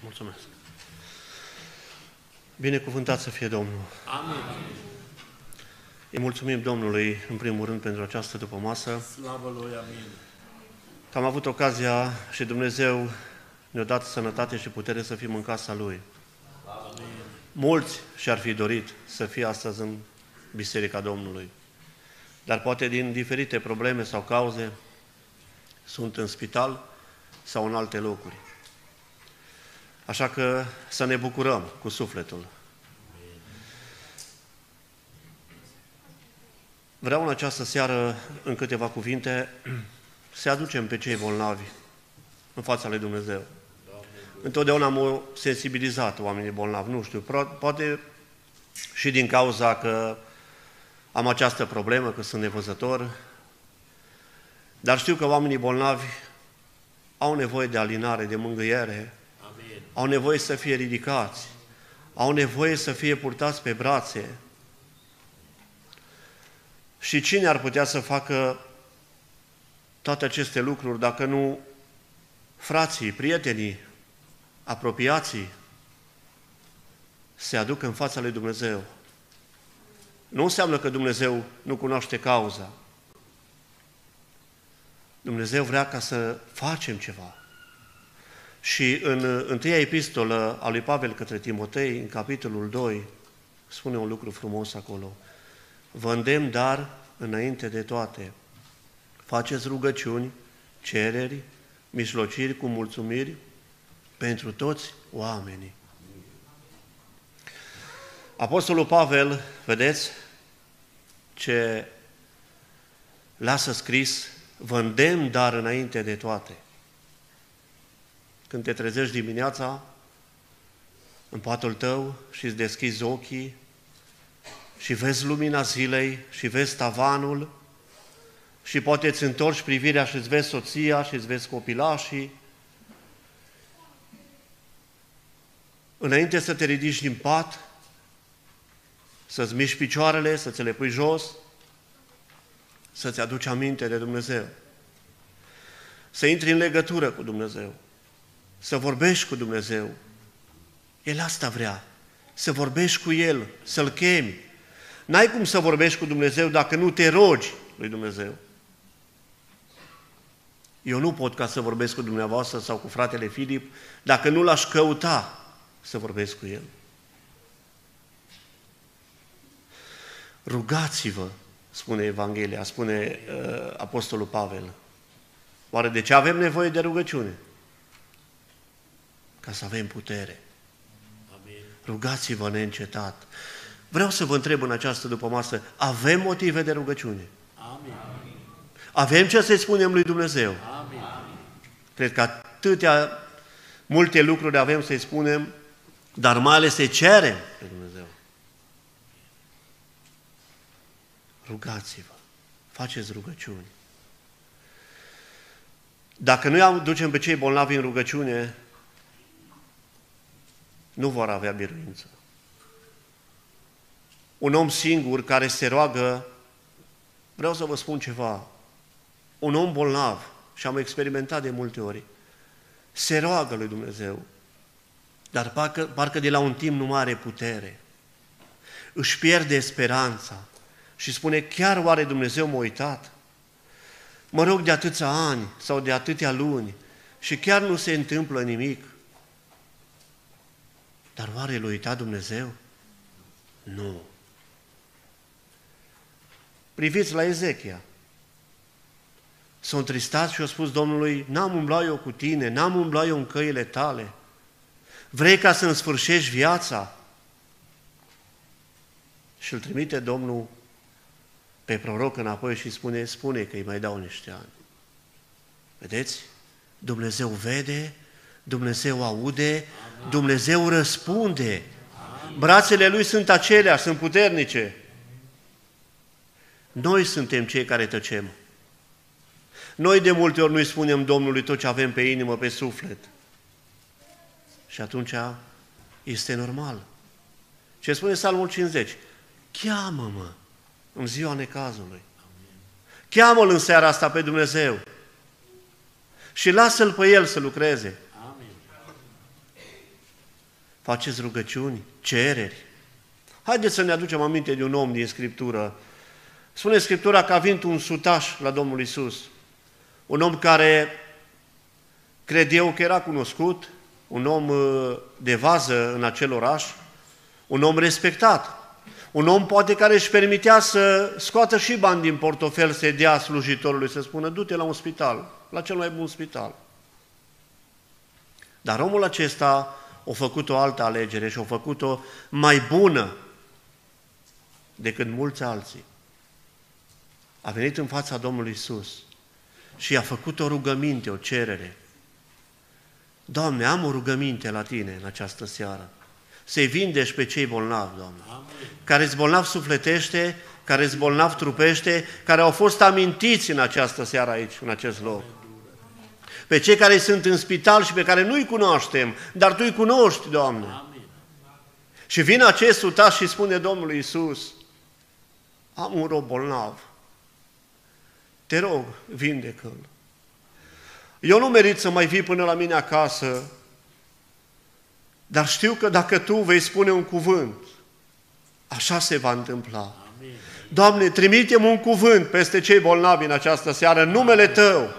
Mulțumesc. Binecuvântat să fie Domnul. Amin. Îi mulțumim Domnului, în primul rând, pentru această dupămasă. Slavă Lui, amin. Că am avut ocazia și Dumnezeu ne-a dat sănătate și putere să fim în casa Lui. Amin. Mulți și-ar fi dorit să fie astăzi în Biserica Domnului, dar poate din diferite probleme sau cauze sunt în spital sau în alte locuri. Așa că să ne bucurăm cu sufletul. Vreau în această seară, în câteva cuvinte, să aducem pe cei bolnavi în fața lui Dumnezeu. Întotdeauna am sensibilizat oamenii bolnavi, nu știu, poate și din cauza că am această problemă, că sunt nevăzător, dar știu că oamenii bolnavi au nevoie de alinare, de mângâiere, Amin. au nevoie să fie ridicați, au nevoie să fie purtați pe brațe. Și cine ar putea să facă toate aceste lucruri dacă nu frații, prietenii, apropiații se aduc în fața lui Dumnezeu? Nu înseamnă că Dumnezeu nu cunoaște cauza. Dumnezeu vrea ca să facem ceva. Și în întâia epistolă a lui Pavel către Timotei, în capitolul 2, spune un lucru frumos acolo. Vă îndemn, dar, înainte de toate, faceți rugăciuni, cereri, mijlociri cu mulțumiri pentru toți oamenii. Apostolul Pavel, vedeți ce lasă scris, vă îndemn, dar înainte de toate. Când te trezești dimineața în patul tău și îți deschizi ochii și vezi lumina zilei și vezi tavanul și poate îți întorci privirea și îți vezi soția și îți vezi copilașii, înainte să te ridici din pat, să-ți miști picioarele, să ți le pui jos, să-ți aduci aminte de Dumnezeu, să intri în legătură cu Dumnezeu, să vorbești cu Dumnezeu. El asta vrea, să vorbești cu El, să-L chemi. N-ai cum să vorbești cu Dumnezeu dacă nu te rogi lui Dumnezeu. Eu nu pot ca să vorbesc cu dumneavoastră sau cu fratele Filip dacă nu l-aș căuta să vorbesc cu el. Rugați-vă, spune Evanghelia, spune Apostolul Pavel. Oare de ce avem nevoie de rugăciune? Ca să avem putere. Amin. Rugați-vă neîncetat. Vreau să vă întreb în această dupămasă, avem motive de rugăciune? Amin. Avem ce să-i spunem lui Dumnezeu? Amin. Cred că atâtea multe lucruri avem să-i spunem, dar mai ales să-i cerem lui Dumnezeu. Rugați-vă, faceți rugăciuni. Dacă noi aducem pe cei bolnavi în rugăciune, nu vor avea biruință. Un om singur care se roagă, vreau să vă spun ceva, un om bolnav, și am experimentat de multe ori, se roagă lui Dumnezeu, dar parcă de la un timp nu are putere. Își pierde speranța și spune, chiar oare Dumnezeu m-a uitat? Mă rog de atâția ani sau de atâtea luni și chiar nu se întâmplă nimic. Dar oare l-a uitat Dumnezeu? Nu. Priviți la Ezechia. S-a întristat și a spus Domnului, n-am umblat eu cu tine, n-am umblat eu în căile tale. Vrei ca să-mi sfârșești viața? Și îl trimite Domnul pe proroc înapoi și spune că îi mai dau niște ani. Vedeți? Dumnezeu vede, Dumnezeu aude, Amin. Dumnezeu răspunde. Amin. Brațele Lui sunt aceleași, sunt puternice. Noi suntem cei care tăcem. Noi de multe ori nu-i spunem Domnului tot ce avem pe inimă, pe suflet. Și atunci este normal. Ce spune Psalmul 50? Cheamă-mă în ziua necazului. Cheamă-L în seara asta pe Dumnezeu. Și lasă-L pe El să lucreze. Amin. faceți rugăciuni, cereri. Haideți să ne aducem aminte de un om din Scriptură. Spune Scriptura că a venit un sutaș la Domnul Iisus, un om care cred eu că era cunoscut, un om de vază în acel oraș, un om respectat, un om poate care își permitea să scoată și bani din portofel, să dea slujitorului, să spună, du-te la un spital, la cel mai bun spital. Dar omul acesta a făcut o altă alegere și a făcut-o mai bună decât mulți alții. A venit în fața Domnului Iisus și a făcut o rugăminte, o cerere. Doamne, am o rugăminte la Tine în această seară. Să-i vindești pe cei bolnavi, Doamne, care-s bolnavi sufletește, care-s bolnavi trupește, care au fost amintiți în această seară aici, în acest loc. Pe cei care sunt în spital și pe care nu-i cunoaștem, dar Tu-i cunoști, Doamne. Și vine acest sutaș și spune Domnului Iisus, am un rob bolnav, te rog, vindecă-l. Eu nu merit să mai vii până la mine acasă, dar știu că dacă Tu vei spune un cuvânt, așa se va întâmpla. Amin. Doamne, trimite-mi un cuvânt peste cei bolnavi în această seară, în numele Tău.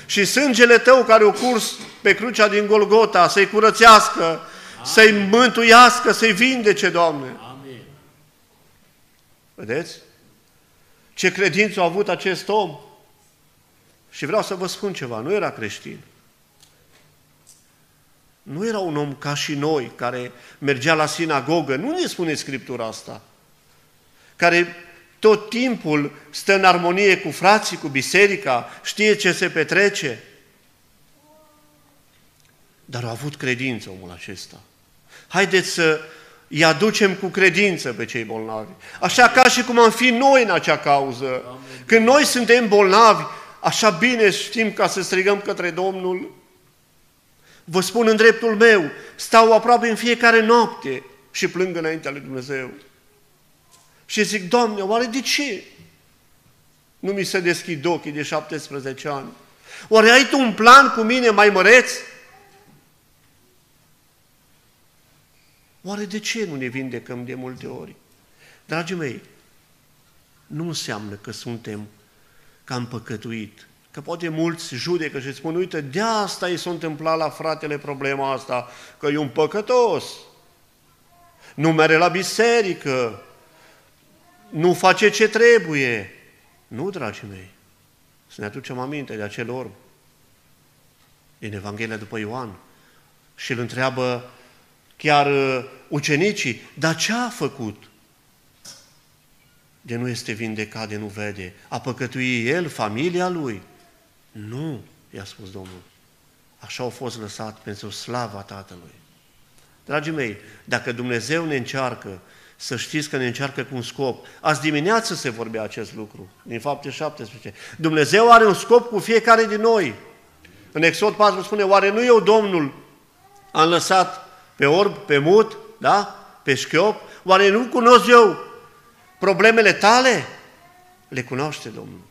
Și sângele Tău care a curs pe crucea din Golgota să-i curățească, amin, să-i mântuiască, să-i vindece, Doamne. Amin. Vedeți? Ce credință a avut acest om? Și vreau să vă spun ceva, nu era creștin. Nu era un om ca și noi, care mergea la sinagogă, nu ne spune Scriptura asta, care tot timpul stă în armonie cu frații, cu biserica, știe ce se petrece. Dar a avut credință omul acesta. Haideți să îi aducem cu credință pe cei bolnavi. Așa ca și cum am fi noi în acea cauză. Când noi suntem bolnavi, așa bine știm ca să strigăm către Domnul. Vă spun în dreptul meu, stau aproape în fiecare noapte și plâng înaintea lui Dumnezeu. Și zic, Doamne, oare de ce nu mi se deschid ochii de 17 ani? Oare ai Tu un plan cu mine mai măreț? Oare de ce nu ne vindecăm de multe ori? Dragii mei, nu înseamnă că suntem, că am păcătuit. Că poate mulți judecă și spun, uite, de asta i s-a întâmplat la fratele problema asta, că e un păcătos, nu merge la biserică, nu face ce trebuie. Nu, dragii mei, să ne aducem aminte de acel orb din Evanghelia după Ioan și îl întreabă chiar ucenicii, dar ce a făcut? De nu este vindecat, de nu vede. A păcătuit el, familia lui? Nu, i-a spus Domnul. Așa au fost lăsat pentru slava Tatălui. Dragii mei, dacă Dumnezeu ne încearcă, să știți că ne încearcă cu un scop. Azi dimineață se vorbea acest lucru, din Fapte 17. Dumnezeu are un scop cu fiecare din noi. În Exod 4 spune, oare nu eu, Domnul, am lăsat pe orb, pe mut, da? Pe șchiop? Oare nu cunosc eu problemele tale? Le cunoaște Domnul.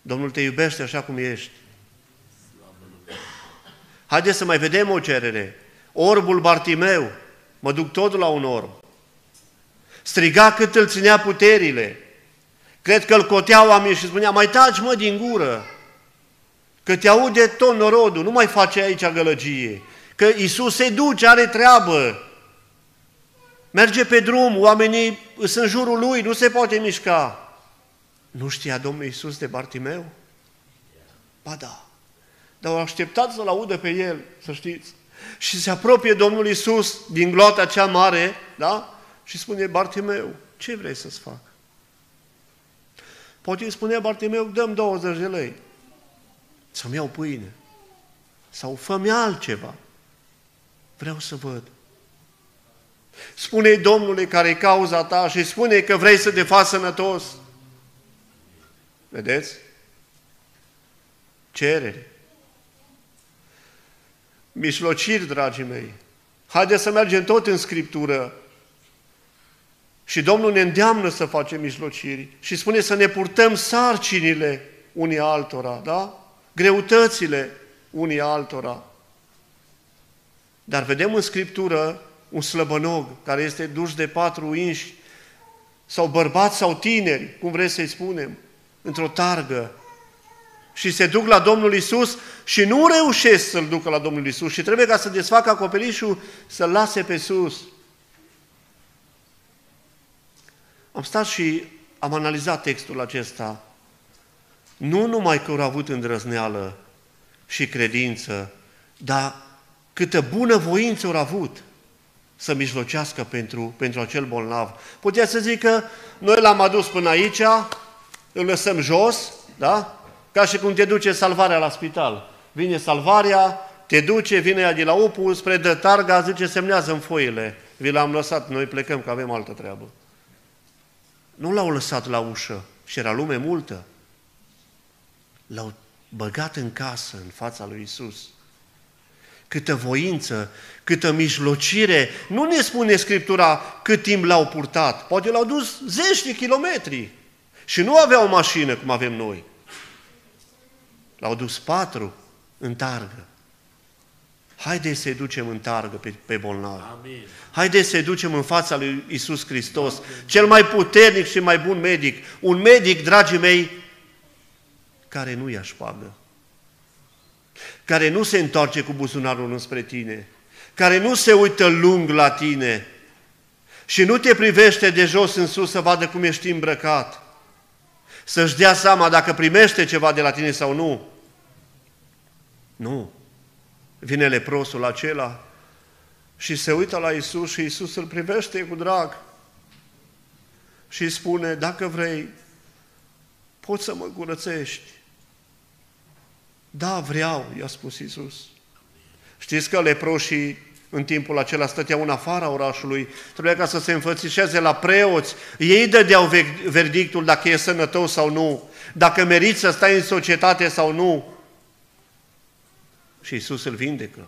Domnul te iubește așa cum ești. Haideți să mai vedem o cerere. Orbul Bartimeu, mă duc totul la un orb. Striga cât îl ținea puterile. Cred că îl coteau oamenii și spunea, mai taci mă din gură, că te aude tot norodul, nu mai face aici gălăgie, că Iisus se duce, are treabă, merge pe drum, oamenii sunt în jurul lui, nu se poate mișca. Nu știa Domnul Iisus de Bartimeu? Ba da, dar au așteptat să-l audă pe el, să știți. Și se apropie Domnul Iisus din gloata cea mare, da? Și spune, Bartimeu, ce vrei să-ți fac? Poate îi spune Bartimeu, dăm 20 de lei să-mi iau pâine. Sau fă-mi altceva. Vreau să văd. Spune-i Domnule care-i cauza ta și spune că vrei să te faci sănătos. Vedeți? Cerere. Mișlociri, dragii mei. Haideți să mergem tot în Scriptură. Și Domnul ne îndeamnă să facem mijlociri și spune să ne purtăm sarcinile unii altora, da? Greutățile unii altora. Dar vedem în Scriptură un slăbănog care este dus de 4 inși, sau bărbați sau tineri, cum vreți să-i spunem, într-o targă, și se duc la Domnul Iisus și nu reușesc să-L ducă la Domnul Iisus și trebuie ca să desfacă acoperișul, să-L lase pe sus. Am stat și am analizat textul acesta. Nu numai că au avut îndrăzneală și credință, dar câtă bună voință au avut să mijlocească pentru acel bolnav. Putea să zică, noi l-am adus până aici, îl lăsăm jos, da? Ca și cum te duce salvarea la spital. Vine salvarea, te duce, vine ea de la UPU spre dă targa, zice, semnează în foile. Vi l-am lăsat, noi plecăm că avem altă treabă. Nu l-au lăsat la ușă și era lume multă. L-au băgat în casă, în fața lui Iisus. Câtă voință, câtă mijlocire. Nu ne spune Scriptura cât timp l-au purtat. Poate l-au dus 10 de kilometri și nu aveau o mașină cum avem noi. L-au dus 4 în targă. Haideți să-i ducem în targă pe bolnavi. Amin. Haideți să-i ducem în fața lui Iisus Hristos, cel mai puternic și mai bun medic. Un medic, dragii mei, care nu ia șpagă, care nu se întoarce cu buzunarul înspre tine, care nu se uită lung la tine și nu te privește de jos în sus să vadă cum ești îmbrăcat, să-și dea seama dacă primește ceva de la tine sau nu. Nu. Vine leprosul acela și se uită la Iisus și Iisus îl privește cu drag și îi spune, dacă vrei, poți să mă curățești. Da, vreau, i-a spus Iisus. Știți că leproșii în timpul acela stăteau în afara orașului, trebuia ca să se înfățișeze la preoți, ei dădeau verdictul dacă e sănătos sau nu, dacă meriți să stai în societate sau nu. Și Iisus îl vindecă.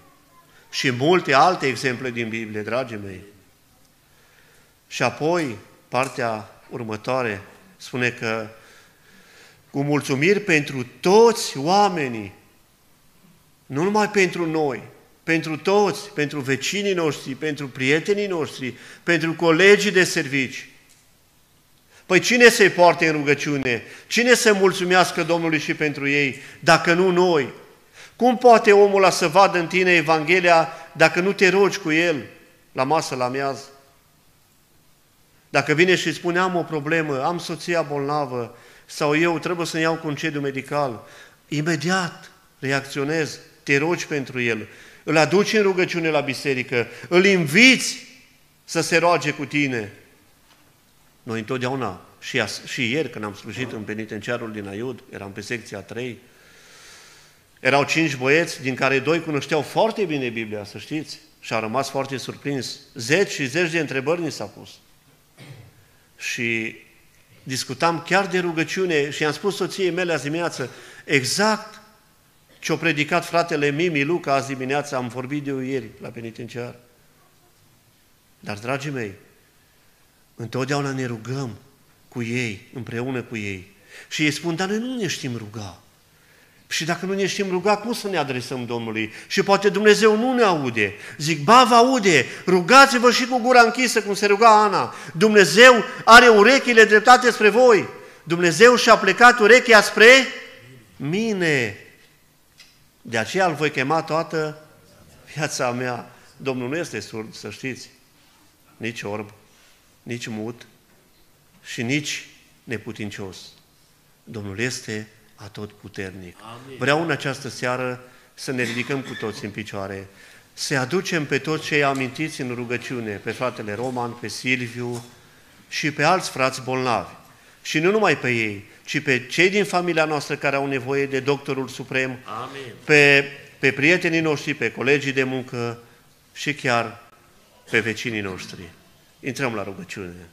Și multe alte exemple din Biblie, dragii mei. Și apoi, partea următoare spune că cu mulțumiri pentru toți oamenii, nu numai pentru noi, pentru toți, pentru vecinii noștri, pentru prietenii noștri, pentru colegii de servici. Păi cine se poarte în rugăciune? Cine să mulțumească Domnului și pentru ei, dacă nu noi? Cum poate omul ăla să vadă în tine Evanghelia dacă nu te rogi cu el la masă, la amiază? Dacă vine și spune, am o problemă, am soția bolnavă sau eu trebuie să-mi iau concediu medical, imediat reacționezi, te rogi pentru el, îl aduci în rugăciune la biserică, îl inviți să se roage cu tine. Noi întotdeauna, și ieri când am slujit în penitenciarul din Aiud, eram pe secția 3, erau 5 băieți, din care 2 cunoșteau foarte bine Biblia, să știți, și a rămas foarte surprins. 10 și 10 de întrebări ni s-a pus. Și discutam chiar de rugăciune și am spus soției mele azi dimineață, exact ce-a predicat fratele Mimi Luca azi dimineață, am vorbit de eu ieri la penitenciar. Dar, dragii mei, întotdeauna ne rugăm cu ei, împreună cu ei. Și ei spun, dar noi nu ne știm ruga. Și dacă nu ne știm ruga, cum să ne adresăm Domnului? Și poate Dumnezeu nu ne aude. Zic, ba, vă aude, rugați-vă și cu gura închisă, cum se ruga Ana. Dumnezeu are urechile dreptate spre voi. Dumnezeu și-a plecat urechea spre mine. De aceea îl voi chema toată viața mea. Domnul nu este surd, să știți. Nici orb, nici mut și nici neputincios. Domnul este atotputernic. Amin. Vreau în această seară să ne ridicăm cu toți în picioare, să aducem pe toți cei amintiți în rugăciune, pe fratele Roman, pe Silviu și pe alți frați bolnavi. Și nu numai pe ei, ci pe cei din familia noastră care au nevoie de doctorul suprem, Amin. pe prietenii noștri, pe colegii de muncă și chiar pe vecinii noștri. Intrăm la rugăciune.